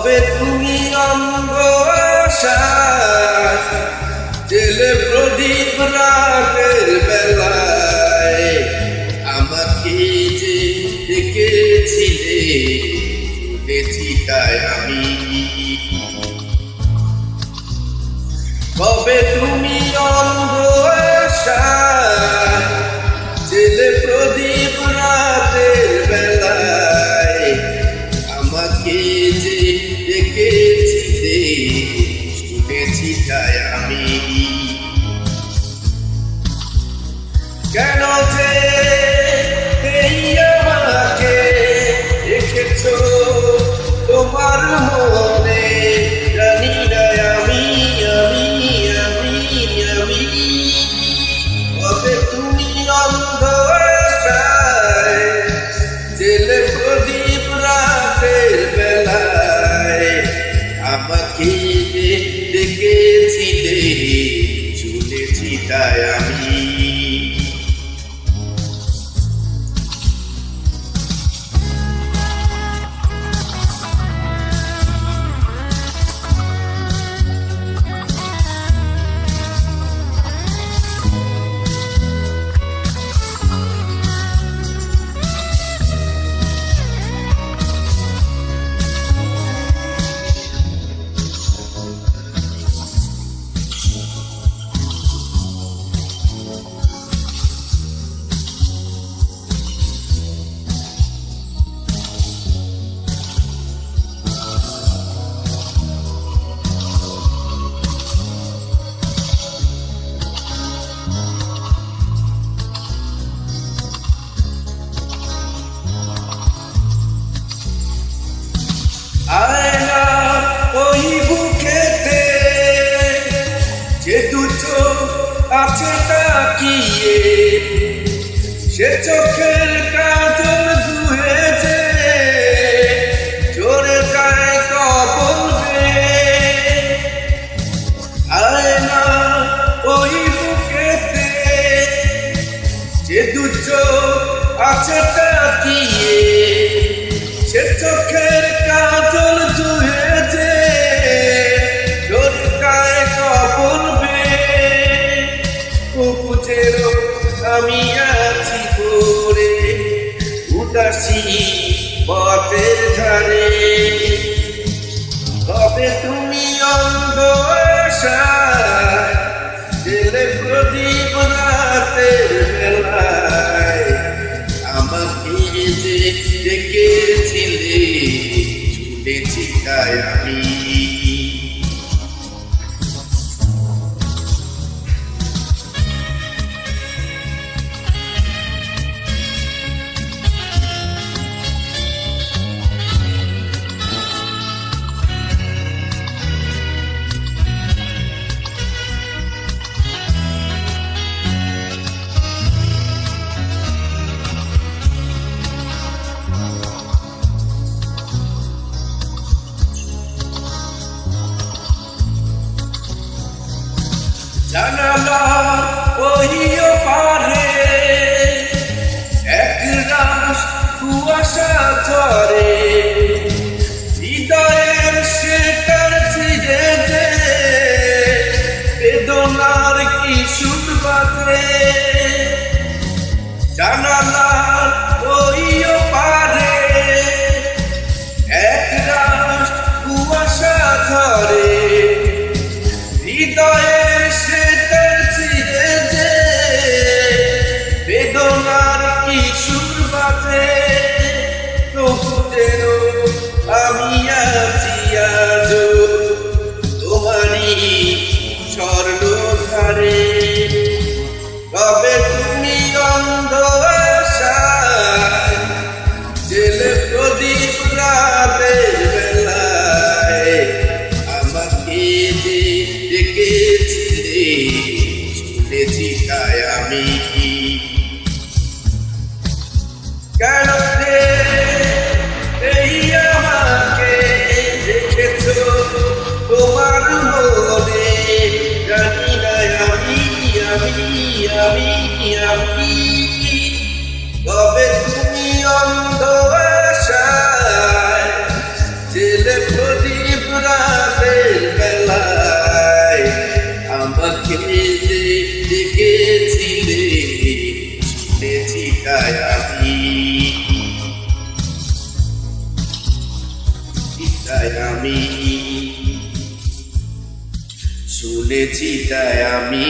তবে তুমি অঙ্গ আশায় জেলে প্রদীপ রাতের বেলায় আমাকে যে ডেকেছিলে চলেছি তাই আমি। তবে তুমি অঙ্গ আশায় জেলে প্রদীপ রাতের বেলায় আমাকে যে ডেকেছিলে শুনেছি তাই আমি। কেন যে এই আমাকে রেখেছো তোমার মনে জানি না আমি আমি আমি আমি। তবে তুমি অন্ধ আশায় জেলে প্রদীপ রাতের বেলায় আমাকে যে ডেকেছিলে শুনেছি তাই আমি। আয়না ওই বুকেতে যে দুটো আছে তাকিয়ে সে চোখের কাজল ধুয়েছে চড়ে যায় কবল বেয়ে। আয়না ওই বুকেতে যে দুটো আছে তাকিয়ে সে চোখের কাজল ধুয়েছে ঝরকায় কবল বেয়ে। বুঝেরও আমি আছি পড়ে উদাসী পথের ধারে। তবে তুমি অন্ধ আশায় জেলে প্রদীপ রাতের বেলায় আমাকে যে ডেকেছিলে শুনেছি তাই আমি। জানালা ওই পারে এক রাস কুয়াশা ঝরে হৃদয়ের সেটার ছিঁড়ে যে বেদনার কি সুর বাজে। জানালা ওই পারে এক রাস কুয়াশা ঝরে হৃদয়ের সেটার ছিঁড়ে যে বেদনার কি সুর বাজে। তবুও আমি আছি আজও তোমারই স্বর্ণধারে। তবে তুমি অন্ধ আশায় জেলে প্রদীপ রাতের বেলায় আমাকে যে ডেকেছিলে শুনেছি তাই আমি। কেন যে এই আমাকে রেখেছো তোমার মনে জানি না আমি আমি আমি আমি। তবে তুমি অন্ধ আশায় জেলে প্রদীপ তাই আমি শুনেছি, তাই আমি